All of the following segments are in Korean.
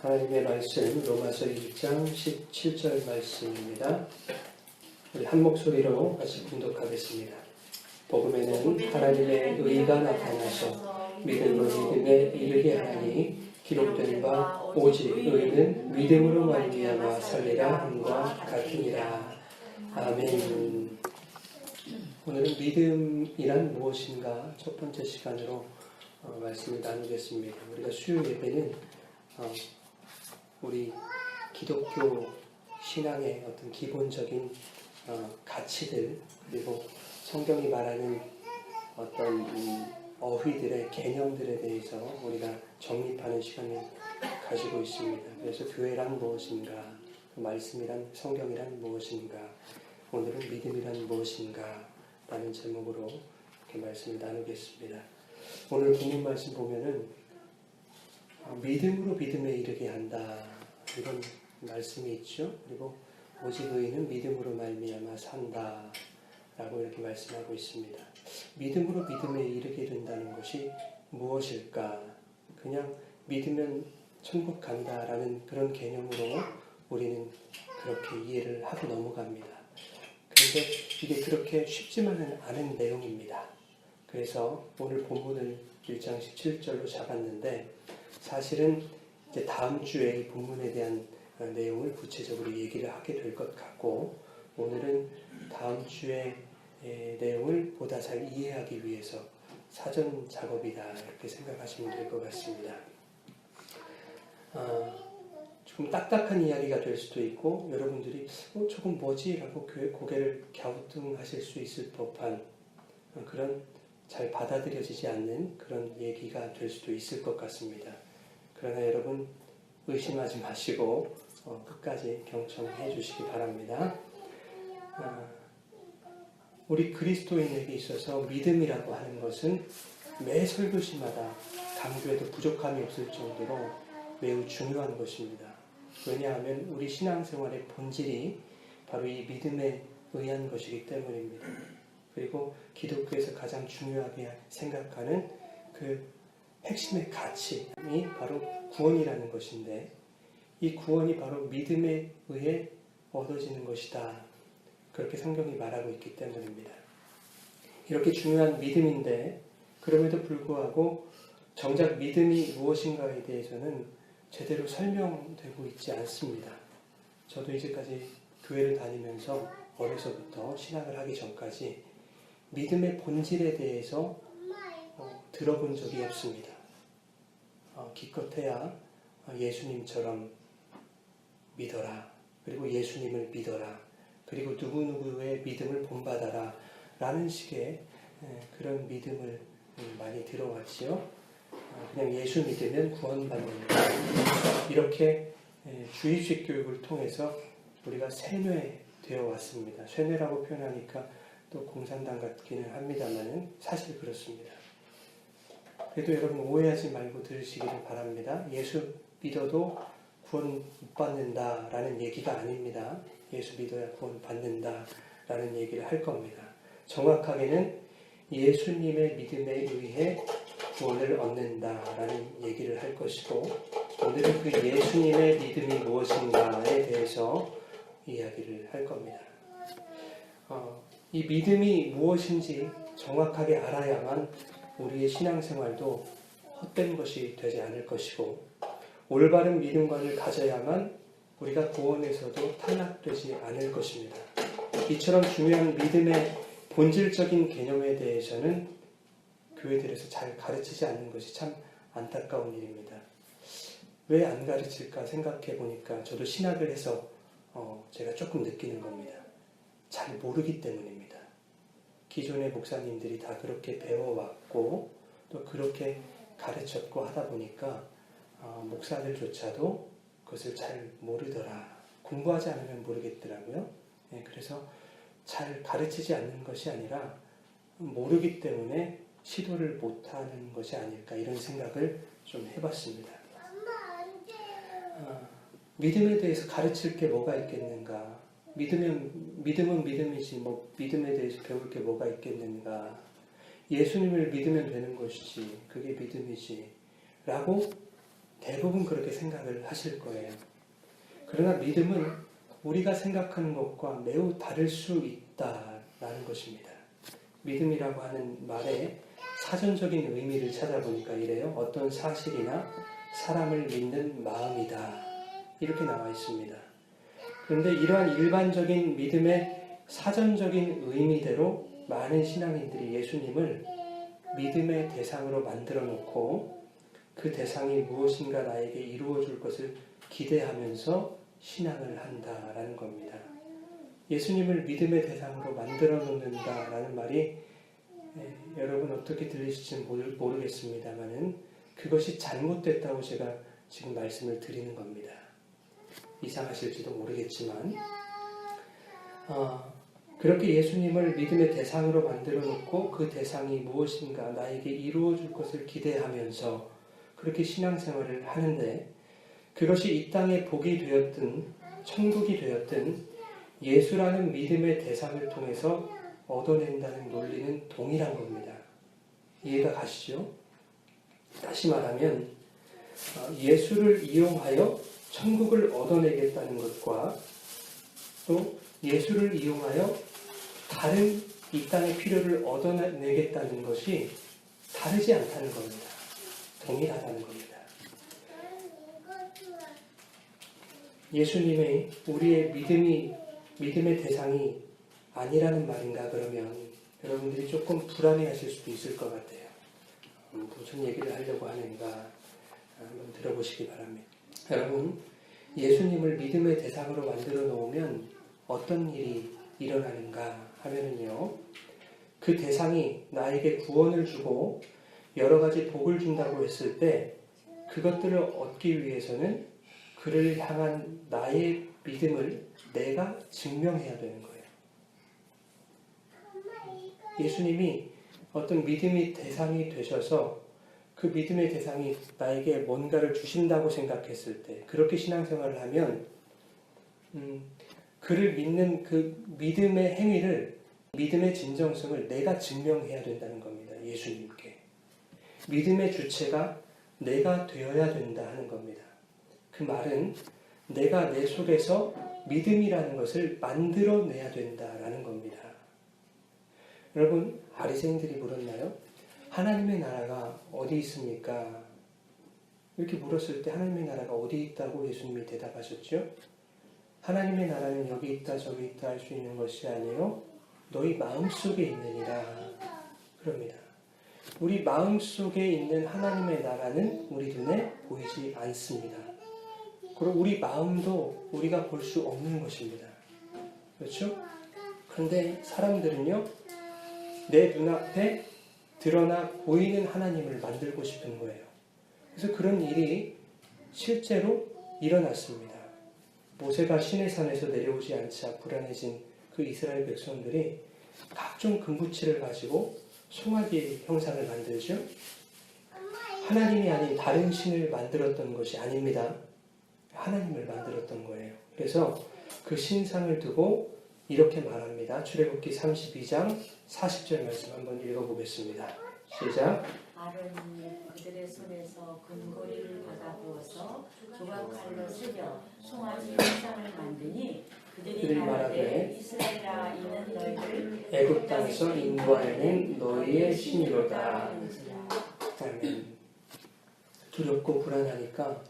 하나님의 말씀 로마서 1장 17절 말씀입니다. 우리 한 목소리로 같이 분독하겠습니다. 복음에는 하나님의 의가 나타나서 믿음으로 믿음에 이르게 하니 기록된 바 오직 의는 믿음으로 말미암아 살리라 함과 같으니라. 아멘. 오늘은 믿음이란 무엇인가 첫 번째 시간으로 말씀을 나누겠습니다. 우리가 수요 예배는 우리 기독교 신앙의 어떤 기본적인 가치들, 그리고 성경이 말하는 어떤 어휘들의 개념들에 대해서 우리가 정립하는 시간을 가지고 있습니다. 그래서 교회란 무엇인가, 말씀이란, 성경이란 무엇인가, 오늘은 믿음이란 무엇인가 라는 제목으로 이렇게 말씀을 나누겠습니다. 오늘 본문 말씀 보면은 믿음으로 믿음에 이르게 한다, 이런 말씀이 있죠. 그리고 오직 의인은 믿음으로 말미암아 산다 라고 이렇게 말씀하고 있습니다. 믿음으로 믿음에 이르게 된다는 것이 무엇일까? 그냥 믿으면 천국 간다라는 그런 개념으로 우리는 그렇게 이해를 하고 넘어갑니다. 그런데 이게 그렇게 쉽지만은 않은 내용입니다. 그래서 오늘 본문을 1장 17절로 잡았는데, 사실은 이제 다음 주에 이 본문에 대한 내용을 구체적으로 얘기를 하게 될 것 같고, 오늘은 다음 주에 내용을 보다 잘 이해하기 위해서 사전 작업이다, 이렇게 생각하시면 될 것 같습니다. 조금 딱딱한 이야기가 될 수도 있고, 여러분들이 저건 뭐지? 라고 고개를 갸우뚱하실 수 있을 법한 그런 잘 받아들여지지 않는 그런 얘기가 될 수도 있을 것 같습니다. 그러나 여러분 의심하지 마시고 끝까지 경청해 주시기 바랍니다. 우리 그리스도인에게 있어서 믿음이라고 하는 것은 매 설교시마다 강조해도 부족함이 없을 정도로 매우 중요한 것입니다. 왜냐하면 우리 신앙생활의 본질이 바로 이 믿음에 의한 것이기 때문입니다. 그리고 기독교에서 가장 중요하게 생각하는 그 핵심의 가치이 바로 구원이라는 것인데, 이 구원이 바로 믿음에 의해 얻어지는 것이다, 그렇게 성경이 말하고 있기 때문입니다. 이렇게 중요한 믿음인데, 그럼에도 불구하고 정작 믿음이 무엇인가에 대해서는 제대로 설명되고 있지 않습니다. 저도 이제까지 교회를 다니면서 어려서부터 신학을 하기 전까지 믿음의 본질에 대해서 들어본 적이 없습니다. 기껏해야 예수님처럼 믿어라, 그리고 예수님을 믿어라, 그리고 누구누구의 믿음을 본받아라 라는 식의 그런 믿음을 많이 들어왔지요. 그냥 예수 믿으면 구원받는다, 이렇게 주입식 교육을 통해서 우리가 세뇌되어 왔습니다. 세뇌라고 표현하니까 또 공산당 같기는 합니다만 사실 그렇습니다. 그래도 여러분 오해하지 말고 들으시기를 바랍니다. 예수 믿어도 구원 못 받는다라는 얘기가 아닙니다. 예수 믿어야 구원 받는다라는 얘기를 할 겁니다. 정확하게는 예수님의 믿음에 의해 구원을 얻는다라는 얘기를 할 것이고, 오늘은 그 예수님의 믿음이 무엇인가에 대해서 이야기를 할 겁니다. 이 믿음이 무엇인지 정확하게 알아야만 우리의 신앙생활도 헛된 것이 되지 않을 것이고, 올바른 믿음관을 가져야만 우리가 구원에서도 탈락되지 않을 것입니다. 이처럼 중요한 믿음의 본질적인 개념에 대해서는 교회들에서 잘 가르치지 않는 것이 참 안타까운 일입니다. 왜 안 가르칠까 생각해 보니까 저도 신학을 해서 제가 조금 느끼는 겁니다. 잘 모르기 때문입니다. 기존의 목사님들이 다 그렇게 배워왔고 또 그렇게 가르쳤고 하다 보니까 목사들조차도 그것을 잘 모르더라. 공부하지 않으면 모르겠더라고요. 그래서 잘 가르치지 않는 것이 아니라 모르기 때문에 시도를 못하는 것이 아닐까, 이런 생각을 좀 해봤습니다. 믿음에 대해서 가르칠 게 뭐가 있겠는가? 믿음은 믿음이지 믿음에 대해서 배울 게 뭐가 있겠는가? 예수님을 믿으면 되는 것이지, 그게 믿음이지 라고 대부분 그렇게 생각을 하실 거예요. 그러나 믿음은 우리가 생각하는 것과 매우 다를 수 있다라는 것입니다. 믿음이라고 하는 말에 사전적인 의미를 찾아보니까 이래요. 어떤 사실이나 사람을 믿는 마음이다. 이렇게 나와 있습니다. 그런데 이러한 일반적인 믿음의 사전적인 의미대로 많은 신앙인들이 예수님을 믿음의 대상으로 만들어 놓고 그 대상이 무엇인가 나에게 이루어 줄 것을 기대하면서 신앙을 한다라는 겁니다. 예수님을 믿음의 대상으로 만들어 놓는다라는 말이 여러분 어떻게 들리실지 모르겠습니다만은 그것이 잘못됐다고 제가 지금 말씀을 드리는 겁니다. 이상하실지도 모르겠지만 그렇게 예수님을 믿음의 대상으로 만들어 놓고 그 대상이 무엇인가 나에게 이루어 줄 것을 기대하면서 그렇게 신앙생활을 하는데 그것이 이 땅의 복이 되었든 천국이 되었든 예수라는 믿음의 대상을 통해서 얻어낸다는 논리는 동일한 겁니다. 이해가 가시죠? 다시 말하면 예수를 이용하여 천국을 얻어내겠다는 것과 또 예수를 이용하여 다른 이 땅의 필요를 얻어내겠다는 것이 다르지 않다는 겁니다. 동일하다는 겁니다. 예수님의 우리의 믿음의 대상이 아니라는 말인가 그러면 여러분들이 조금 불안해하실 수도 있을 것 같아요. 무슨 얘기를 하려고 하는가 한번 들어보시기 바랍니다. 여러분, 예수님을 믿음의 대상으로 만들어 놓으면 어떤 일이 일어나는가 하면은요, 그 대상이 나에게 구원을 주고 여러 가지 복을 준다고 했을 때 그것들을 얻기 위해서는 그를 향한 나의 믿음을 내가 증명해야 되는 거예요. 예수님이 어떤 믿음의 대상이 되셔서 그 믿음의 대상이 나에게 뭔가를 주신다고 생각했을 때 그렇게 신앙생활을 하면 그를 믿는 그 믿음의 행위를 믿음의 진정성을 내가 증명해야 된다는 겁니다. 예수님께. 믿음의 주체가 내가 되어야 된다 하는 겁니다. 그 말은 내가 내 속에서 믿음이라는 것을 만들어내야 된다라는 겁니다. 여러분, 바리새인들이 물었나요? 하나님의 나라가 어디 있습니까? 이렇게 물었을 때 하나님의 나라가 어디 있다고 예수님이 대답하셨죠? 하나님의 나라는 여기 있다 저기 있다 할 수 있는 것이 아니요 너희 마음속에 있느니라 그럽니다. 우리 마음속에 있는 하나님의 나라는 우리 눈에 보이지 않습니다. 그리고 우리 마음도 우리가 볼 수 없는 것입니다. 그렇죠? 그런데 사람들은요, 내 눈앞에 드러나 보이는 하나님을 만들고 싶은 거예요. 그래서 그런 일이 실제로 일어났습니다. 모세가 시내산에서 내려오지 않자 불안해진 그 이스라엘 백성들이 각종 금붙이를 가지고 송아지 형상을 만들죠. 하나님이 아닌 다른 신을 만들었던 것이 아닙니다. 하나님을 만들었던 거예요. 그래서 그 신상을 두고 이렇게 말합니다. 출애굽기 32장 40절 말씀 한번 읽어보겠습니다. 시작. 아론이 그들의 손에서 금고리를 받아부어서 조각칼로 새겨 송아지 형상을 만드니 그들이 말하되 이스라엘아 이는 너희를 애굽 땅에서 인도하여낸 너희의 신이로다. 아멘. 두렵고 불안하니까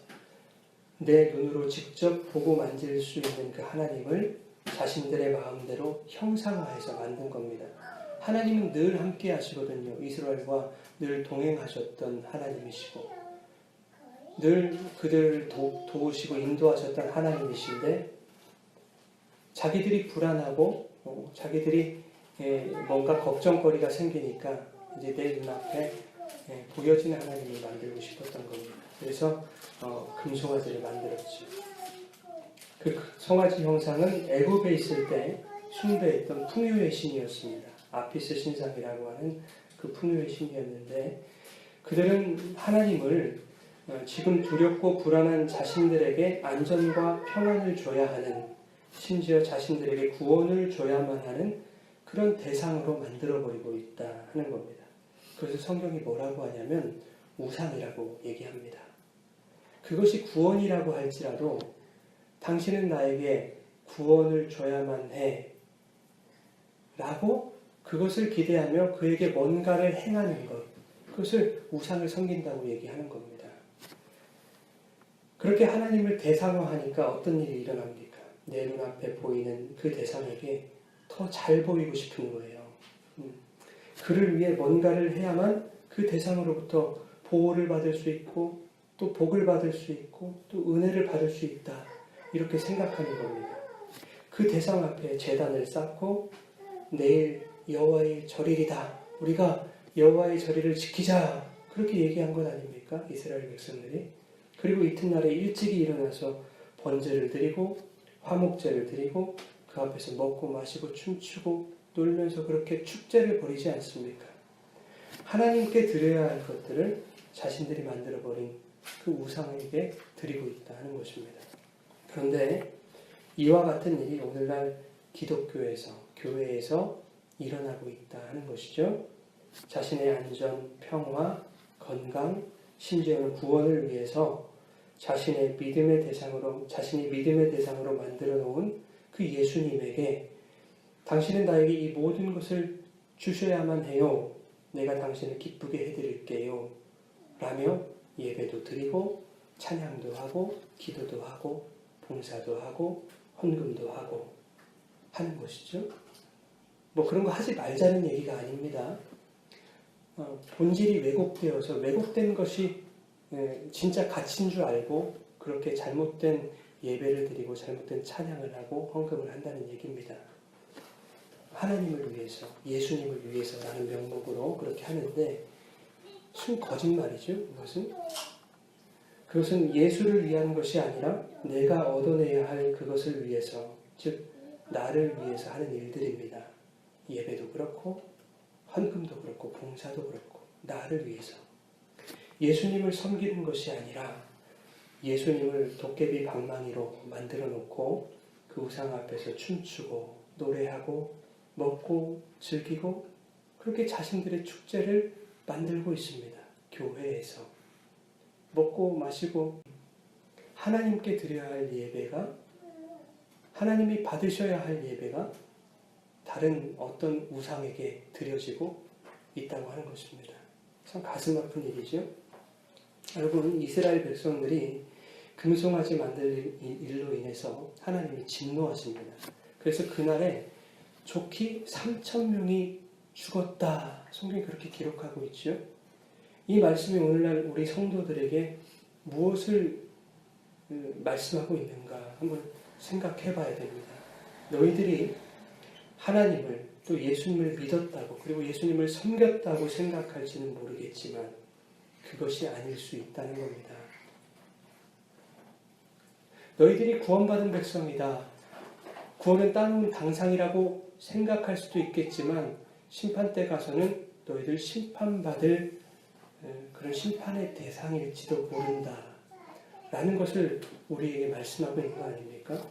내 눈으로 직접 보고 만질 수 있는 그 하나님을 자신들의 마음대로 형상화해서 만든 겁니다. 하나님은 늘 함께 하시거든요. 이스라엘과 늘 동행하셨던 하나님이시고 늘 그들을 도우시고 인도하셨던 하나님이신데 자기들이 불안하고 자기들이 뭔가 걱정거리가 생기니까 이제 내 눈앞에 보여지는 하나님을 만들고 싶었던 겁니다. 그래서 금송아지를 만들었죠. 그 송아지 형상은 애굽에 있을 때 숭배했던 풍요의 신이었습니다. 아피스 신상이라고 하는 그 풍요의 신이었는데 그들은 하나님을 지금 두렵고 불안한 자신들에게 안전과 평안을 줘야 하는, 심지어 자신들에게 구원을 줘야만 하는 그런 대상으로 만들어버리고 있다 하는 겁니다. 그래서 성경이 뭐라고 하냐면 우상이라고 얘기합니다. 그것이 구원이라고 할지라도 당신은 나에게 구원을 줘야만 해 라고 그것을 기대하며 그에게 뭔가를 행하는 것, 그것을 우상을 섬긴다고 얘기하는 겁니다. 그렇게 하나님을 대상화하니까 어떤 일이 일어납니까? 내 눈앞에 보이는 그 대상에게 더 잘 보이고 싶은 거예요. 그를 위해 뭔가를 해야만 그 대상으로부터 보호를 받을 수 있고 또 복을 받을 수 있고 또 은혜를 받을 수 있다. 이렇게 생각하는 겁니다. 그 대상 앞에 제단을 쌓고 내일 여호와의 절일이다. 우리가 여호와의 절일을 지키자. 그렇게 얘기한 것 아닙니까? 이스라엘 백성들이. 그리고 이튿날에 일찍이 일어나서 번제를 드리고 화목제를 드리고 그 앞에서 먹고 마시고 춤추고 놀면서 그렇게 축제를 벌이지 않습니까? 하나님께 드려야 할 것들을 자신들이 만들어버린 그 우상에게 드리고 있다 하는 것입니다. 그런데 이와 같은 일이 오늘날 기독교에서, 교회에서 일어나고 있다 하는 것이죠. 자신의 안전, 평화, 건강, 심지어는 구원을 위해서 자신이 믿음의 대상으로 만들어 놓은 그 예수님에게 당신은 나에게 이 모든 것을 주셔야만 해요. 내가 당신을 기쁘게 해드릴게요. 라며 예배도 드리고 찬양도 하고 기도도 하고 봉사도 하고 헌금도 하고 하는 것이죠. 뭐 그런 거 하지 말자는 얘기가 아닙니다. 본질이 왜곡되어서 왜곡된 것이 진짜 가치인 줄 알고 그렇게 잘못된 예배를 드리고 잘못된 찬양을 하고 헌금을 한다는 얘기입니다. 하나님을 위해서, 예수님을 위해서라는 명목으로 그렇게 하는데 순 거짓말이죠. 그것은 예수를 위한 것이 아니라 내가 얻어내야 할 그것을 위해서, 즉 나를 위해서 하는 일들입니다. 예배도 그렇고 헌금도 그렇고 봉사도 그렇고 나를 위해서. 예수님을 섬기는 것이 아니라 예수님을 도깨비 방망이로 만들어 놓고 그 우상 앞에서 춤추고 노래하고 먹고 즐기고 그렇게 자신들의 축제를 만들고 있습니다. 교회에서 먹고 마시고 하나님께 드려야 할 예배가, 하나님이 받으셔야 할 예배가 다른 어떤 우상에게 드려지고 있다고 하는 것입니다. 참 가슴 아픈 일이죠. 여러분, 이스라엘 백성들이 금송아지 만들 일로 인해서 하나님이 진노하십니다. 그래서 그날에 좋기 3,000명이 죽었다. 성경이 그렇게 기록하고 있죠. 이 말씀이 오늘날 우리 성도들에게 무엇을 말씀하고 있는가 한번 생각해 봐야 됩니다. 너희들이 하나님을 또 예수님을 믿었다고 그리고 예수님을 섬겼다고 생각할지는 모르겠지만 그것이 아닐 수 있다는 겁니다. 너희들이 구원받은 백성이다. 구원은 따놓은 당상이라고 생각할 수도 있겠지만 심판 때 가서는 너희들 심판받을 그런 심판의 대상일지도 모른다. 라는 것을 우리에게 말씀하고 있는 거 아닙니까?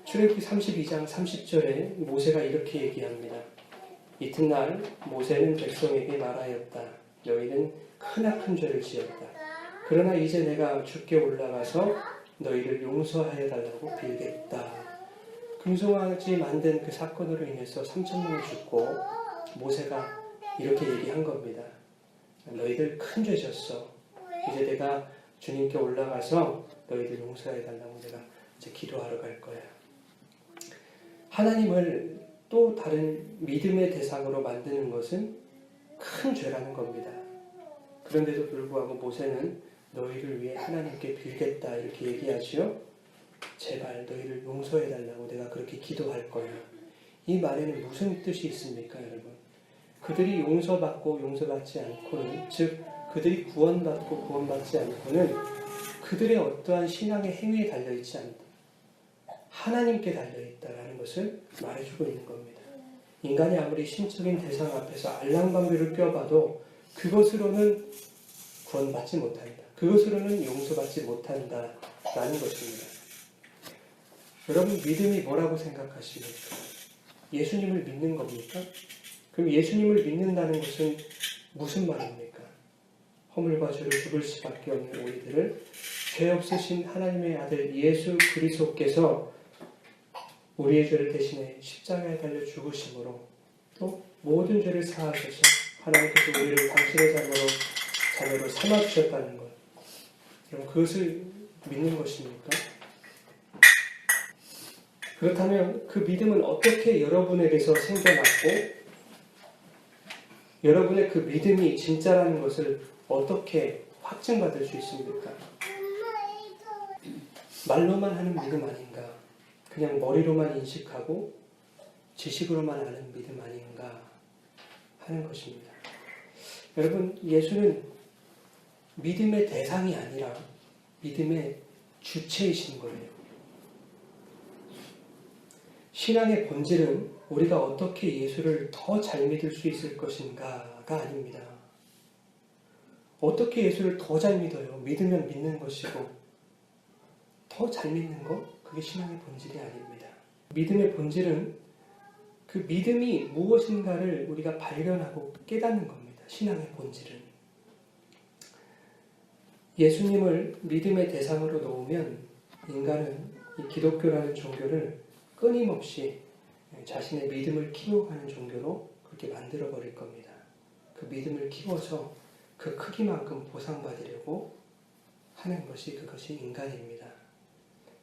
출애굽기 32장 30절에 모세가 이렇게 얘기합니다. 이튿날 모세는 백성에게 말하였다. 너희는 크나큰 죄를 지었다. 그러나 이제 내가 주께 올라가서 너희를 용서하여 달라고 빌겠다. 금송아지 만든 그 사건으로 인해서 3,000명이 죽고 모세가 이렇게 얘기한 겁니다. 너희들 큰 죄 졌어. 이제 내가 주님께 올라가서 너희들 용서해 달라고 내가 이제 기도하러 갈 거야. 하나님을 또 다른 믿음의 대상으로 만드는 것은 큰 죄라는 겁니다. 그런데도 불구하고 모세는 너희를 위해 하나님께 빌겠다 이렇게 얘기하지요. 제발 너희를 용서해 달라고 내가 그렇게 기도할 거야. 이 말에는 무슨 뜻이 있습니까, 여러분? 그들이 용서받고 용서받지 않고는, 즉 그들이 구원받고 구원받지 않고는 그들의 어떠한 신앙의 행위에 달려있지 않다. 하나님께 달려있다라는 것을 말해주고 있는 겁니다. 인간이 아무리 신적인 대상 앞에서 알랑방귀를 껴봐도 그것으로는 구원받지 못한다. 그것으로는 용서받지 못한다라는 것입니다. 여러분, 믿음이 뭐라고 생각하십니까? 예수님을 믿는 겁니까? 그럼 예수님을 믿는다는 것은 무슨 말입니까? 허물과 죄로 죽을 수밖에 없는 우리들을 죄 없으신 하나님의 아들 예수 그리스도께서 우리의 죄를 대신해 십자가에 달려 죽으심으로 또 모든 죄를 사하셔서 하나님께서 우리를 당신의 자녀로 삼아주셨다는 것. 여러분 그것을 믿는 것입니까? 그렇다면 그 믿음은 어떻게 여러분에게서 생겨났고 여러분의 그 믿음이 진짜라는 것을 어떻게 확증받을 수 있습니까? 말로만 하는 믿음 아닌가? 그냥 머리로만 인식하고 지식으로만 아는 믿음 아닌가 하는 것입니다. 여러분, 예수는 믿음의 대상이 아니라 믿음의 주체이신 거예요. 신앙의 본질은 우리가 어떻게 예수를 더 잘 믿을 수 있을 것인가가 아닙니다. 어떻게 예수를 더 잘 믿어요? 믿으면 믿는 것이고 더 잘 믿는 것? 그게 신앙의 본질이 아닙니다. 믿음의 본질은 그 믿음이 무엇인가를 우리가 발견하고 깨닫는 겁니다. 신앙의 본질은. 예수님을 믿음의 대상으로 놓으면 인간은 이 기독교라는 종교를 끊임없이 자신의 믿음을 키워가는 종교로 그렇게 만들어버릴 겁니다. 그 믿음을 키워서 그 크기만큼 보상받으려고 하는 것이 그것이 인간입니다.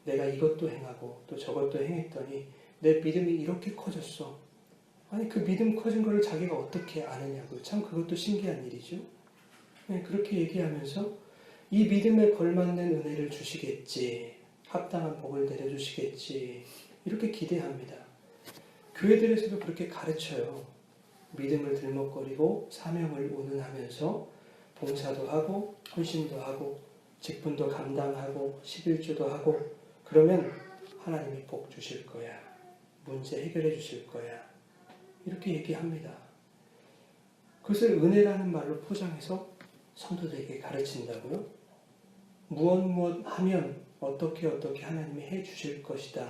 내가 이것도 행하고 또 저것도 행했더니 내 믿음이 이렇게 커졌어. 아니 그 믿음 커진 거를 자기가 어떻게 아느냐고. 참 그것도 신기한 일이죠. 그렇게 얘기하면서 이 믿음에 걸맞는 은혜를 주시겠지. 합당한 복을 내려주시겠지. 이렇게 기대합니다. 교회들에서도 그렇게 가르쳐요. 믿음을 들먹거리고 사명을 운운하면서 봉사도 하고 헌신도 하고 직분도 감당하고 11조도 하고 그러면 하나님이 복 주실 거야. 문제 해결해 주실 거야. 이렇게 얘기합니다. 그것을 은혜라는 말로 포장해서 성도들에게 가르친다고요? 무엇 하면 어떻게 하나님이 해 주실 것이다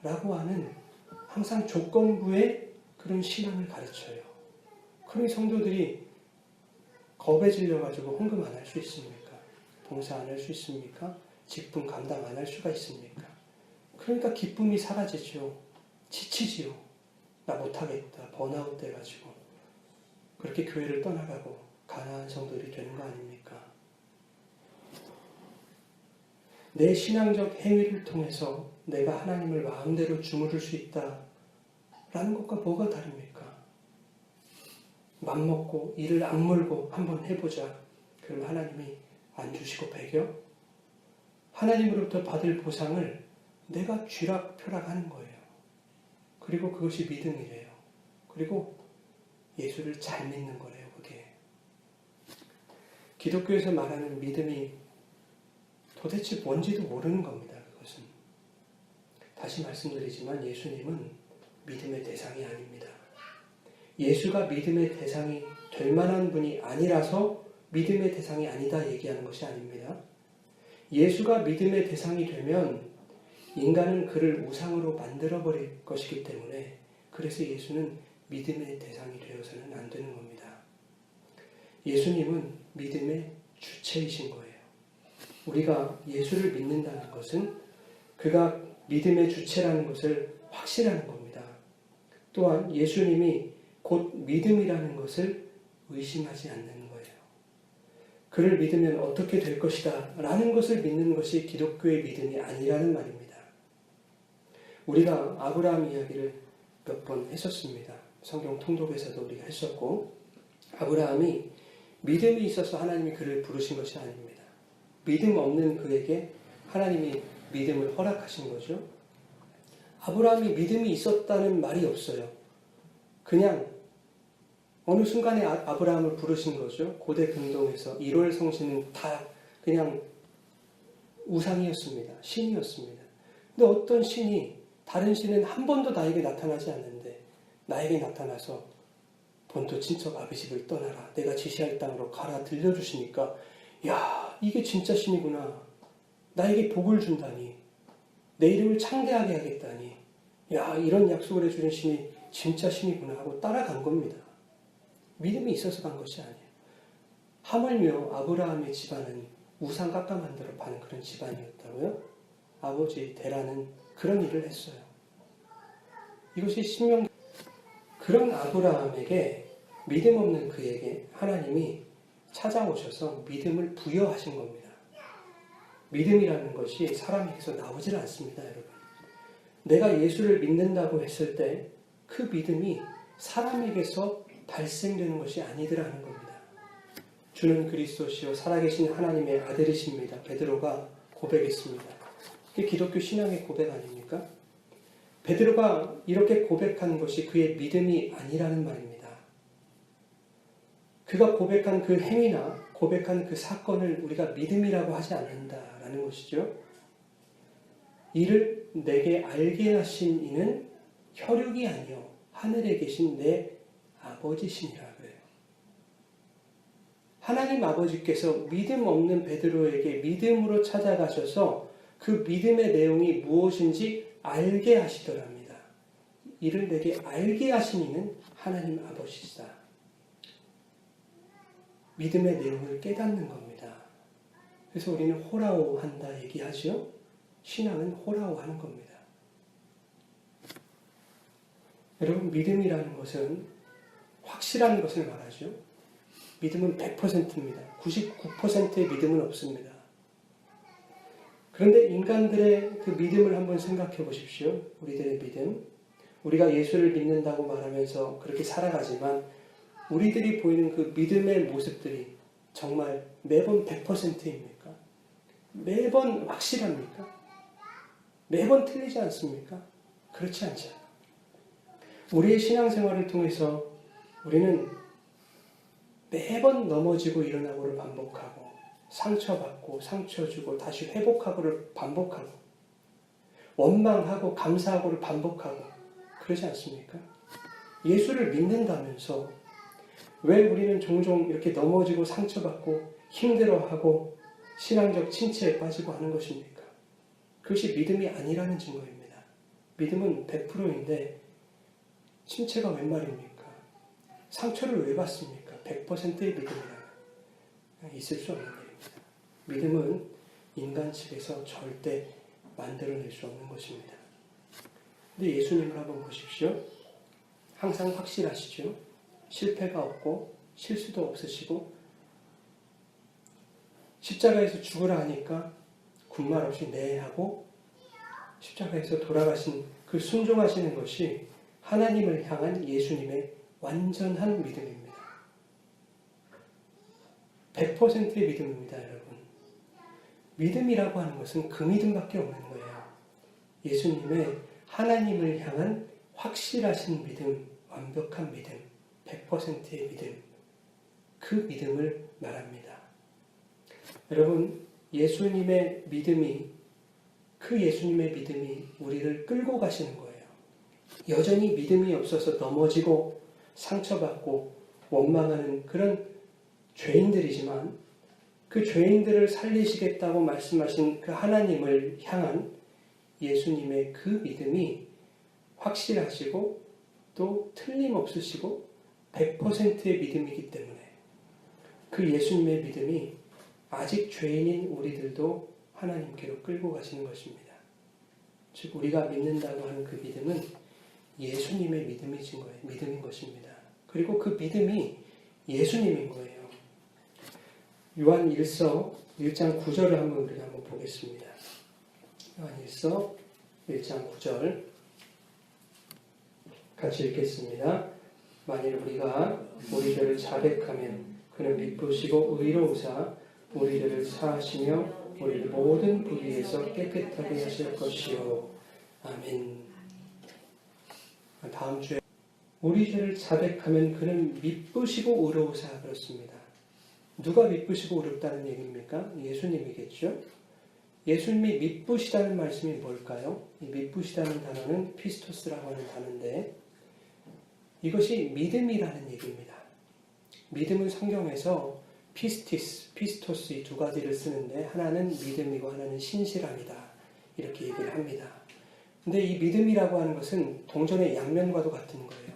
라고 하는 항상 조건부의 그런 신앙을 가르쳐요. 그러니 성도들이 겁에 질려가지고 헌금 안 할 수 있습니까? 봉사 안 할 수 있습니까? 직분 감당 안 할 수가 있습니까? 그러니까 기쁨이 사라지죠. 지치지요. 나 못하겠다. 번아웃 돼가지고 그렇게 교회를 떠나가고 가난한 성도들이 되는 거 아닙니까? 내 신앙적 행위를 통해서 내가 하나님을 마음대로 주무를 수 있다라는 것과 뭐가 다릅니까? 맘먹고 이를 악물고 한번 해보자. 그럼 하나님이 안 주시고 배겨? 하나님으로부터 받을 보상을 내가 쥐락펴락하는 거예요. 그리고 그것이 믿음이래요. 그리고 예수를 잘 믿는 거래요. 그게 기독교에서 말하는 믿음이 도대체 뭔지도 모르는 겁니다. 그것은 다시 말씀드리지만 예수님은 믿음의 대상이 아닙니다. 예수가 믿음의 대상이 될 만한 분이 아니라서 믿음의 대상이 아니다 얘기하는 것이 아닙니다. 예수가 믿음의 대상이 되면 인간은 그를 우상으로 만들어버릴 것이기 때문에 그래서 예수는 믿음의 대상이 되어서는 안 되는 겁니다. 예수님은 믿음의 주체이신 거예요. 우리가 예수를 믿는다는 것은 그가 믿음의 주체라는 것을 확신하는 겁니다. 또한 예수님이 곧 믿음이라는 것을 의심하지 않는 거예요. 그를 믿으면 어떻게 될 것이다 라는 것을 믿는 것이 기독교의 믿음이 아니라는 말입니다. 우리가 아브라함 이야기를 몇 번 했었습니다. 성경 통독에서도 우리가 했었고 아브라함이 믿음이 있어서 하나님이 그를 부르신 것이 아닙니다. 믿음 없는 그에게 하나님이 믿음을 허락하신 거죠. 아브라함이 믿음이 있었다는 말이 없어요. 그냥 어느 순간에 아브라함을 부르신 거죠. 고대 근동에서 1월 성신은 다 그냥 우상이었습니다. 신이었습니다. 근데 어떤 신이 다른 신은 한 번도 나에게 나타나지 않는데 나에게 나타나서 본토 친척 아비집을 떠나라. 내가 지시할 땅으로 가라 들려주시니까 야 이게 진짜 신이구나. 나에게 복을 준다니. 내 이름을 창대하게 하겠다니. 야 이런 약속을 해주는 신이 진짜 신이구나 하고 따라간 겁니다. 믿음이 있어서 간 것이 아니에요. 하물며 아브라함의 집안은 우상 깎아 만들어 파는 그런 집안이었다고요? 아버지 데라는 그런 일을 했어요. 이것이 신명기. 그런 아브라함에게 믿음 없는 그에게 하나님이 찾아오셔서 믿음을 부여하신 겁니다. 믿음이라는 것이 사람에게서 나오질 않습니다, 여러분. 내가 예수를 믿는다고 했을 때 그 믿음이 사람에게서 발생되는 것이 아니더라는 겁니다. 주는 그리스도시요 살아계신 하나님의 아들이십니다. 베드로가 고백했습니다. 그게 기독교 신앙의 고백 아닙니까? 베드로가 이렇게 고백한 것이 그의 믿음이 아니라는 말입니다. 그가 고백한 그 행위나 고백한 그 사건을 우리가 믿음이라고 하지 않는다라는 것이죠. 이를 내게 알게 하신 이는 혈육이 아니요 하늘에 계신 내 아버지시니라 그래요. 하나님 아버지께서 믿음 없는 베드로에게 믿음으로 찾아가셔서 그 믿음의 내용이 무엇인지 알게 하시더랍니다. 이를 내게 알게 하신 이는 하나님 아버지시다. 믿음의 내용을 깨닫는 겁니다. 그래서 우리는 호라오 한다 얘기하죠. 신앙은 호라오 하는 겁니다. 여러분, 믿음이라는 것은 확실한 것을 말하죠. 믿음은 100%입니다. 99%의 믿음은 없습니다. 그런데 인간들의 그 믿음을 한번 생각해 보십시오. 우리들의 믿음. 우리가 예수를 믿는다고 말하면서 그렇게 살아가지만 우리들이 보이는 그 믿음의 모습들이 정말 매번 100%입니까? 매번 확실합니까? 매번 틀리지 않습니까? 그렇지 않죠. 우리의 신앙생활을 통해서 우리는 매번 넘어지고 일어나고를 반복하고 상처받고 상처 주고 다시 회복하고를 반복하고 원망하고 감사하고를 반복하고 그러지 않습니까? 예수를 믿는다면서 왜 우리는 종종 이렇게 넘어지고 상처받고 힘들어하고 신앙적 침체에 빠지고 하는 것입니까? 그것이 믿음이 아니라는 증거입니다. 믿음은 100%인데 침체가 웬 말입니까? 상처를 왜 받습니까? 100%의 믿음이라면 있을 수 없는 일입니다. 믿음은 인간 측에서 절대 만들어낼 수 없는 것입니다. 근데 예수님을 한번 보십시오. 항상 확실하시죠? 실패가 없고 실수도 없으시고 십자가에서 죽으라 하니까 군말 없이 네 하고 십자가에서 돌아가신 그 순종하시는 것이 하나님을 향한 예수님의 완전한 믿음입니다. 100%의 믿음입니다, 여러분. 믿음이라고 하는 것은 그 믿음밖에 없는 거예요. 예수님의 하나님을 향한 확실하신 믿음, 완벽한 믿음, 100%의 믿음, 그 믿음을 말합니다. 여러분, 예수님의 믿음이, 그 예수님의 믿음이 우리를 끌고 가시는 거예요. 여전히 믿음이 없어서 넘어지고 상처받고 원망하는 그런 죄인들이지만 그 죄인들을 살리시겠다고 말씀하신 그 하나님을 향한 예수님의 그 믿음이 확실하시고 또 틀림없으시고 100%의 믿음이기 때문에 그 예수님의 믿음이 아직 죄인인 우리들도 하나님께로 끌고 가시는 것입니다. 즉 우리가 믿는다고 하는 그 믿음은 예수님의 믿음인 것입니다. 그리고 그 믿음이 예수님인 거예요. 요한 1서 1장 9절을 우리가 한번 보겠습니다. 요한 1서 1장 9절 같이 읽겠습니다. 만일 우리가 우리 죄를 자백하면 그는 미쁘시고 의로우사 우리들을 사하시며 우리를 모든 불의에서 깨끗하게 하실 것이요. 아멘. 다음 주에 우리 죄를 자백하면 그는 미쁘시고 의로우사 그렇습니다. 누가 미쁘시고 의롭다는 얘기입니까? 예수님이겠죠. 예수님이 미쁘시다는 말씀이 뭘까요? 이 미쁘시다는 단어는 피스토스라고 하는 단어인데 이것이 믿음이라는 얘기입니다. 믿음은 성경에서 피스토스 이 두 가지를 쓰는데 하나는 믿음이고 하나는 신실함이다. 이렇게 얘기를 합니다. 근데 이 믿음이라고 하는 것은 동전의 양면과도 같은 거예요.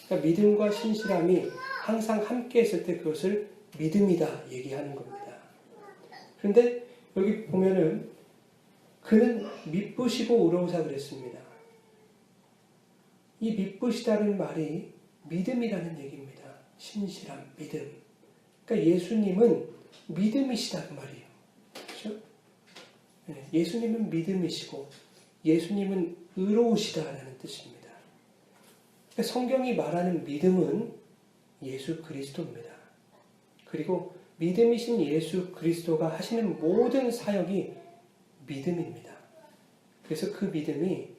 그러니까 믿음과 신실함이 항상 함께 했을 때 그것을 믿음이다 얘기하는 겁니다. 그런데 여기 보면은 그는 미쁘시고 의로우사 그랬습니다. 이 미쁘시다는 말이 믿음이라는 얘기입니다. 신실함, 믿음. 그러니까 예수님은 믿음이시다 그 말이에요. 그렇죠? 네, 예수님은 믿음이시고 예수님은 의로우시다라는 뜻입니다. 그러니까 성경이 말하는 믿음은 예수 그리스도입니다. 그리고 믿음이신 예수 그리스도가 하시는 모든 사역이 믿음입니다. 그래서 그 믿음이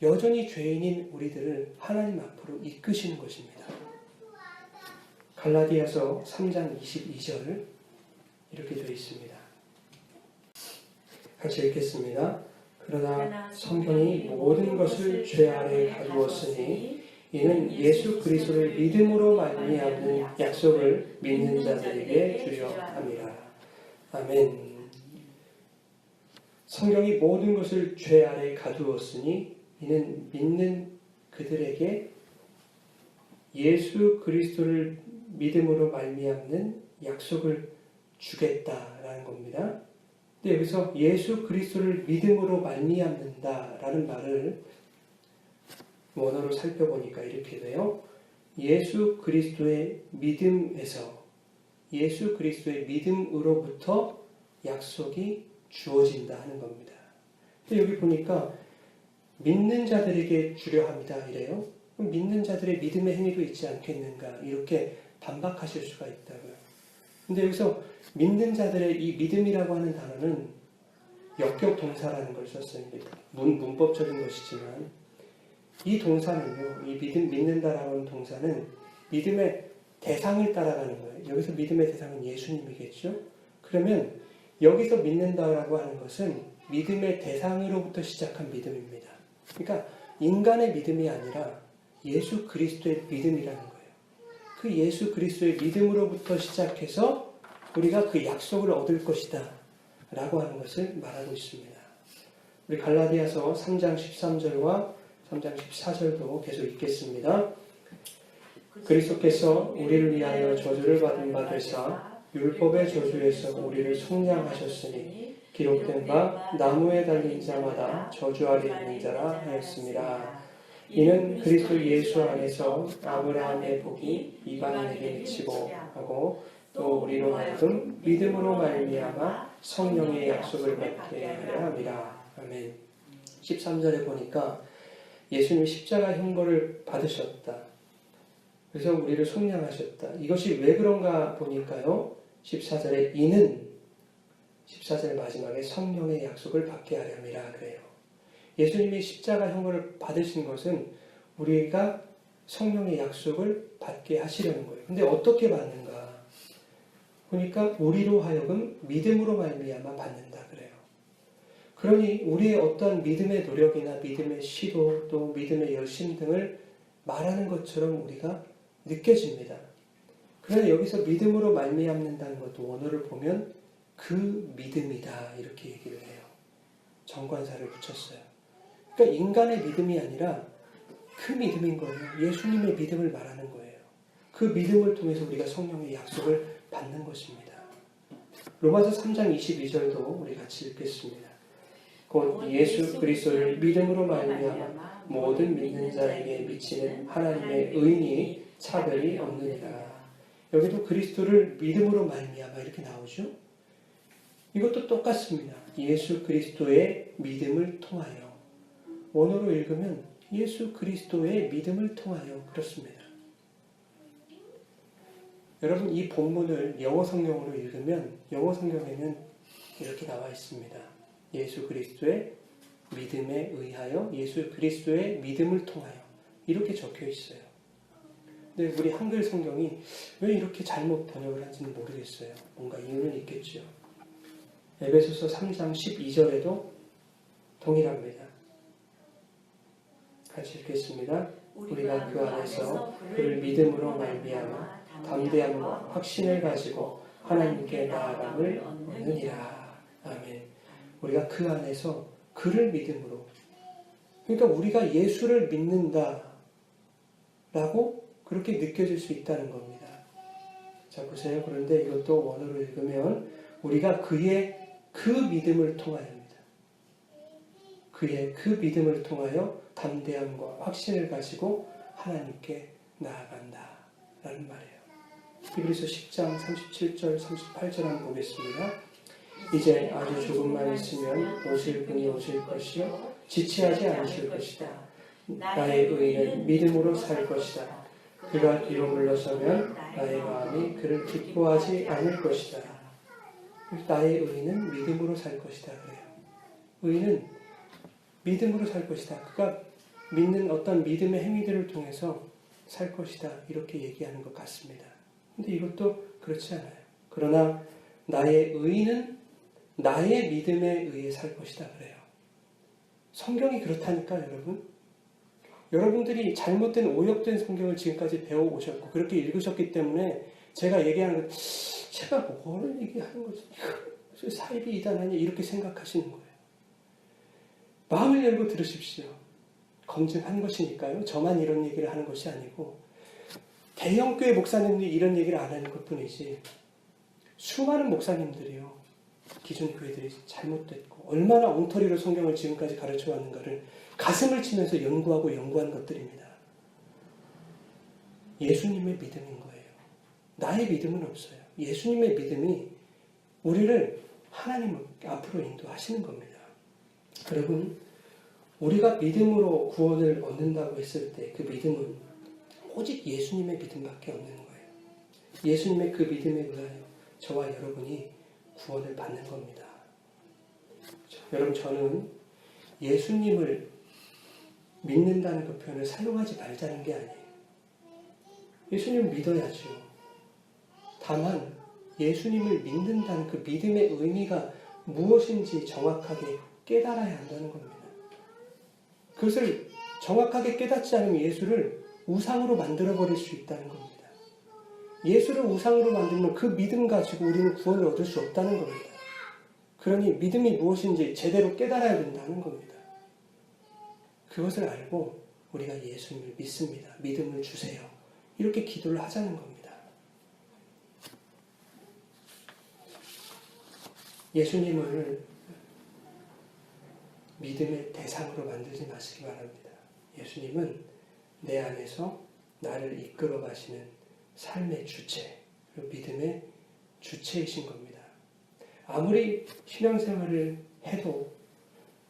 여전히 죄인인 우리들을 하나님 앞으로 이끄시는 것입니다. 갈라디아서 3장 22절 이렇게 되어 있습니다. 같이 읽겠습니다. 그러나 성경이 모든 것을 죄 아래 가두었으니 이는 예수 그리스도를 믿음으로 말미암는 약속을 믿는 자들에게 주려 함이라. 아멘. 성경이 모든 것을 죄 아래 가두었으니 이는 믿는 그들에게 예수 그리스도를 믿음으로 말미암는 약속을 주겠다라는 겁니다. 근데 여기서 예수 그리스도를 믿음으로 말미암는다라는 말을 원어로 살펴보니까 이렇게 돼요. 예수 그리스도의 믿음에서 예수 그리스도의 믿음으로부터 약속이 주어진다 하는 겁니다. 근데 여기 보니까 믿는 자들에게 주려 합니다 이래요. 그럼 믿는 자들의 믿음의 행위도 있지 않겠는가 이렇게 반박하실 수가 있다고요. 근데 여기서 믿는 자들의 이 믿음이라고 하는 단어는 역격 동사라는 걸 썼습니다. 문법적인 것이지만 이 동사는요, 이 믿는다라고 하는 동사는 믿음의 대상을 따라가는 거예요. 여기서 믿음의 대상은 예수님이겠죠? 그러면 여기서 믿는다라고 하는 것은 믿음의 대상으로부터 시작한 믿음입니다. 그러니까 인간의 믿음이 아니라 예수 그리스도의 믿음이라는 거예요. 그 예수 그리스도의 믿음으로부터 시작해서 우리가 그 약속을 얻을 것이다 라고 하는 것을 말하고 있습니다. 우리 갈라디아서 3장 13절과 3장 14절도 계속 읽겠습니다. 그리스도께서 우리를 위하여 저주를 받은 바 되사 율법의 저주에서 우리를 속량하셨으니 기록된 바 나무에 달린 자마다 저주 아래 있는 자라 하였습니다. 이는 그리스도 예수 안에서 아브라함의 복이 이방인에게 미치고 하고 또 우리로 하여금 믿음으로 말미암아 성령의 약속을 받게 하려 함이라. 아멘. 13절에 보니까 예수님이 십자가 형벌을 받으셨다. 그래서 우리를 속량하셨다. 이것이 왜 그런가 보니까요. 14절에 이는 14절 마지막에 성령의 약속을 받게 하려 함이라 그래요. 예수님이 십자가 형벌을 받으신 것은 우리가 성령의 약속을 받게 하시려는 거예요. 근데 어떻게 받는가? 보니까 우리로 하여금 믿음으로 말미암아 받는다 그래요. 그러니 우리의 어떤 믿음의 노력이나 믿음의 시도 또 믿음의 열심 등을 말하는 것처럼 우리가 느껴집니다. 그러나 여기서 믿음으로 말미암는다는 것도 원어를 보면 그 믿음이다 이렇게 얘기를 해요. 정관사를 붙였어요. 그러니까 인간의 믿음이 아니라 그 믿음인 거예요. 예수님의 믿음을 말하는 거예요. 그 믿음을 통해서 우리가 성령의 약속을 받는 것입니다. 로마서 3장 22절도 우리 같이 읽겠습니다. 곧 예수 그리스도를 믿음으로 말미암아 모든 믿는 자에게 미치는 하나님의 의인이 차별이 없느니라. 여기도 그리스도를 믿음으로 말미암아 이렇게 나오죠. 이것도 똑같습니다. 예수 그리스도의 믿음을 통하여. 원어로 읽으면 예수 그리스도의 믿음을 통하여 그렇습니다. 여러분 이 본문을 영어 성경으로 읽으면 영어 성경에는 이렇게 나와 있습니다. 예수 그리스도의 믿음에 의하여 예수 그리스도의 믿음을 통하여 이렇게 적혀 있어요. 근데 우리 한글 성경이 왜 이렇게 잘못 번역을 한지는 모르겠어요. 뭔가 이유는 있겠죠. 에베소서 3장 12절에도 동일합니다. 같이 읽겠습니다. 우리가 그 안에서 그를 믿음으로 말미암아 담대함과 확신을 가지고 하나님께 나아감을 얻느니라. 아멘. 우리가 그 안에서 그를 믿음으로, 그러니까 우리가 예수를 믿는다 라고 그렇게 느껴질 수 있다는 겁니다. 자, 보세요. 그런데 이것도 원어로 읽으면 우리가 그의 그 믿음을 통하여입니다. 그의 그 믿음을 통하여 담대함과 확신을 가지고 하나님께 나아간다 라는 말이에요. 히브리서 10장 37절 38절 한번 보겠습니다. 이제 아주 조금만 있으면 오실 분이 오실 것이요 지체하지 않으실 것이다. 나의 의인은 믿음으로 살 것이다. 그가 뒤로 물러서면 나의 마음이 그를 기뻐하지 않을 것이다. 나의 의인은 믿음으로 살 것이다 그래요. 의인은 믿음으로 살 것이다. 그가 믿는 어떤 믿음의 행위들을 통해서 살 것이다. 이렇게 얘기하는 것 같습니다. 근데 이것도 그렇지 않아요. 그러나 나의 의인은 나의 믿음에 의해 살 것이다 그래요. 성경이 그렇다니까 여러분. 여러분들이 잘못된 오역된 성경을 지금까지 배워오셨고 그렇게 읽으셨기 때문에 제가 얘기하는 것 제가 뭘 얘기하는 거지? 사입이 이단하냐 이렇게 생각하시는 거예요. 마음을 열고 들으십시오. 검증한 것이니까요. 저만 이런 얘기를 하는 것이 아니고 대형교회 목사님들이 이런 얘기를 안 하는 것뿐이지 수많은 목사님들이요. 기존 교회들이 잘못됐고 얼마나 엉터리로 성경을 지금까지 가르쳐 왔는가를 가슴을 치면서 연구한 것들입니다. 예수님의 믿음인 거예요. 나의 믿음은 없어요. 예수님의 믿음이 우리를 하나님 앞으로 인도하시는 겁니다. 여러분, 우리가 믿음으로 구원을 얻는다고 했을 때 그 믿음은 오직 예수님의 믿음밖에 없는 거예요. 예수님의 그 믿음에 의하여 저와 여러분이 구원을 받는 겁니다. 여러분, 저는 예수님을 믿는다는 그 표현을 사용하지 말자는 게 아니에요. 예수님을 믿어야죠. 다만 예수님을 믿는다는 그 믿음의 의미가 무엇인지 정확하게 깨달아야 한다는 겁니다. 그것을 정확하게 깨닫지 않으면 예수를 우상으로 만들어버릴 수 있다는 겁니다. 예수를 우상으로 만들면 그 믿음 가지고 우리는 구원을 얻을 수 없다는 겁니다. 그러니 믿음이 무엇인지 제대로 깨달아야 된다는 겁니다. 그것을 알고 우리가 예수님을 믿습니다. 믿음을 주세요. 이렇게 기도를 하자는 겁니다. 예수님을 믿음의 대상으로 만들지 마시기 바랍니다. 예수님은 내 안에서 나를 이끌어 가시는 삶의 주체, 믿음의 주체이신 겁니다. 아무리 신앙생활을 해도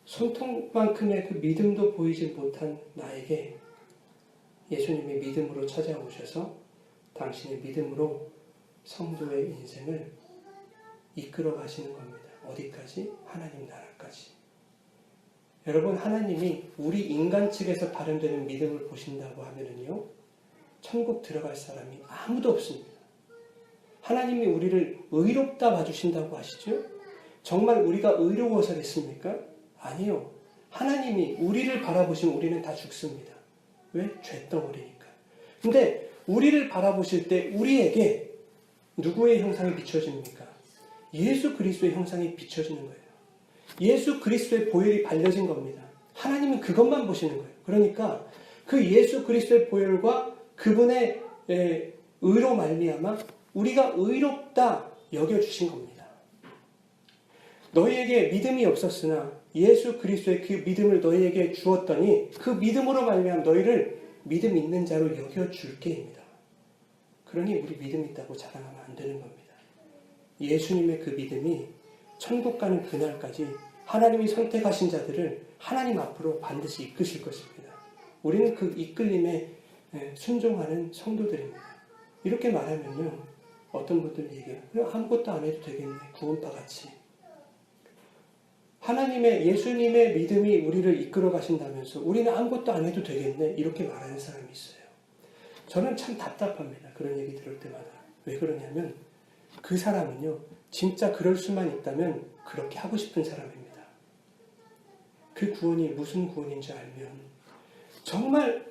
손톱만큼의 그 믿음도 보이지 못한 나에게 예수님이 믿음으로 찾아오셔서 당신의 믿음으로 성도의 인생을 이끌어 가시는 겁니다. 어디까지? 하나님 나라까지. 여러분, 하나님이 우리 인간 측에서 발현되는 믿음을 보신다고 하면은요, 천국 들어갈 사람이 아무도 없습니다. 하나님이 우리를 의롭다 봐주신다고 하시죠? 정말 우리가 의로워서겠습니까? 아니요. 하나님이 우리를 바라보시면 우리는 다 죽습니다. 왜? 죄덩어리니까. 근데 우리를 바라보실 때 우리에게 누구의 형상이 비춰집니까? 예수 그리스도의 형상이 비춰지는 거예요. 예수 그리스도의 보혈이 발려진 겁니다. 하나님은 그것만 보시는 거예요. 그러니까 그 예수 그리스도의 보혈과 그분의 의로 말미암아 우리가 의롭다 여겨주신 겁니다. 너희에게 믿음이 없었으나 예수 그리스도의 그 믿음을 너희에게 주었더니 그 믿음으로 말미암아 너희를 믿음 있는 자로 여겨줄게입니다. 그러니 우리 믿음 있다고 자랑하면 안 되는 겁니다. 예수님의 그 믿음이 천국 가는 그날까지 하나님이 선택하신 자들을 하나님 앞으로 반드시 이끄실 것입니다. 우리는 그 이끌림에 순종하는 성도들입니다. 이렇게 말하면요, 어떤 분들은 얘기해요. 아무것도 안 해도 되겠네. 구원파 같이. 하나님의 예수님의 믿음이 우리를 이끌어 가신다면서 우리는 아무것도 안 해도 되겠네. 이렇게 말하는 사람이 있어요. 저는 참 답답합니다. 그런 얘기 들을 때마다. 왜 그러냐면 그 사람은요, 진짜 그럴 수만 있다면 그렇게 하고 싶은 사람입니다. 그 구원이 무슨 구원인지 알면 정말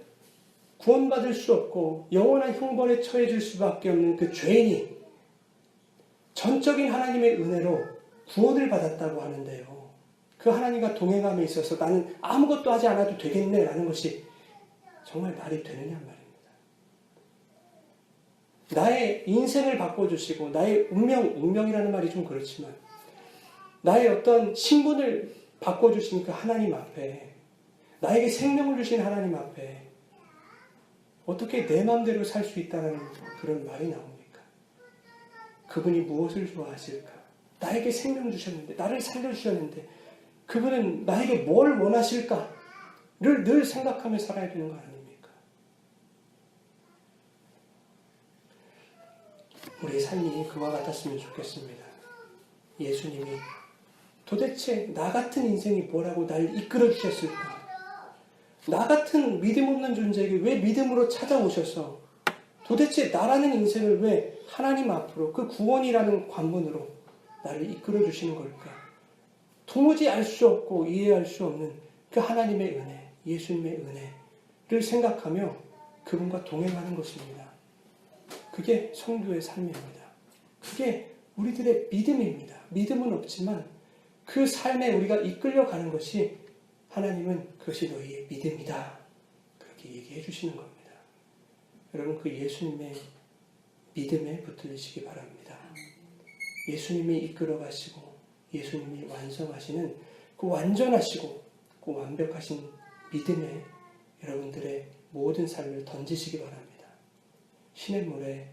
구원받을 수 없고 영원한 형벌에 처해질 수밖에 없는 그 죄인이 전적인 하나님의 은혜로 구원을 받았다고 하는데요. 그 하나님과 동행함에 있어서 나는 아무것도 하지 않아도 되겠네라는 것이 정말 말이 되느냐 말입니다. 나의 인생을 바꿔주시고 나의 운명이라는 말이 좀 그렇지만 나의 어떤 신분을 바꿔주신 그 하나님 앞에 나에게 생명을 주신 하나님 앞에 어떻게 내 마음대로 살 수 있다는 그런 말이 나옵니까? 그분이 무엇을 좋아하실까? 나에게 생명 주셨는데 나를 살려주셨는데 그분은 나에게 뭘 원하실까를 늘 생각하며 살아야 되는 거 아닙니까? 우리의 삶이 그와 같았으면 좋겠습니다. 예수님이 도대체 나 같은 인생이 뭐라고 날 이끌어 주셨을까? 나 같은 믿음 없는 존재에게 왜 믿음으로 찾아오셔서 도대체 나라는 인생을 왜 하나님 앞으로 그 구원이라는 관문으로 나를 이끌어 주시는 걸까? 도무지 알 수 없고 이해할 수 없는 그 하나님의 은혜, 예수님의 은혜를 생각하며 그분과 동행하는 것입니다. 그게 성도의 삶입니다. 그게 우리들의 믿음입니다. 믿음은 없지만 그 삶에 우리가 이끌려가는 것이 하나님은 그것이 너희의 믿음이다. 그렇게 얘기해 주시는 겁니다. 여러분 그 예수님의 믿음에 붙들리시기 바랍니다. 예수님이 이끌어 가시고 예수님이 완성하시는 그 완전하시고 그 완벽하신 믿음에 여러분들의 모든 삶을 던지시기 바랍니다. 시냇물에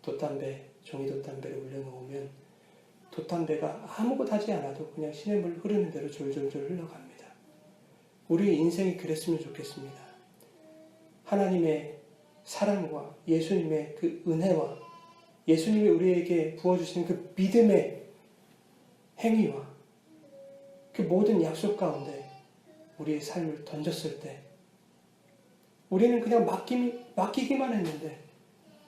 돛담배, 종이 돛담배를 올려놓으면 돛담배가 아무것도 하지 않아도 그냥 시냇물 흐르는 대로 졸졸졸 흘러갑니다. 우리의 인생이 그랬으면 좋겠습니다. 하나님의 사랑과 예수님의 그 은혜와 예수님이 우리에게 부어주시는 그 믿음의 행위와 그 모든 약속 가운데 우리의 삶을 던졌을 때 우리는 그냥 맡기기만 했는데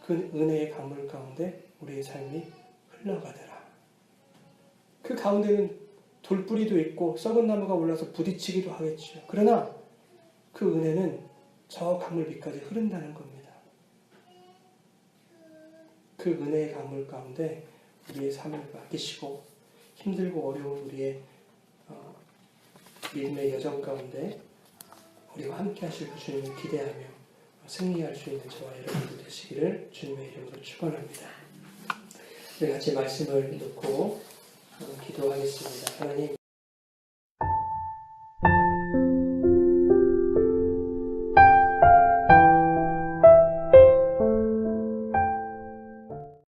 그 은혜의 강물 가운데 우리의 삶이 흘러가더라. 그 가운데는 돌뿌리도 있고 썩은 나무가 올라서 부딪히기도 하겠죠. 그러나 그 은혜는 저 강물 밑까지 흐른다는 겁니다. 그 은혜의 강물 가운데 우리의 삶을 맡기시고 힘들고 어려운 우리의 믿음의 여정 가운데 우리와 함께 하실 그 주님을 기대하며 승리할 수 있는 저와 여러분들 되시기를 주님의 이름으로 축원합니다. 우리 같이 말씀을 놓고 기도하겠습니다. 하나님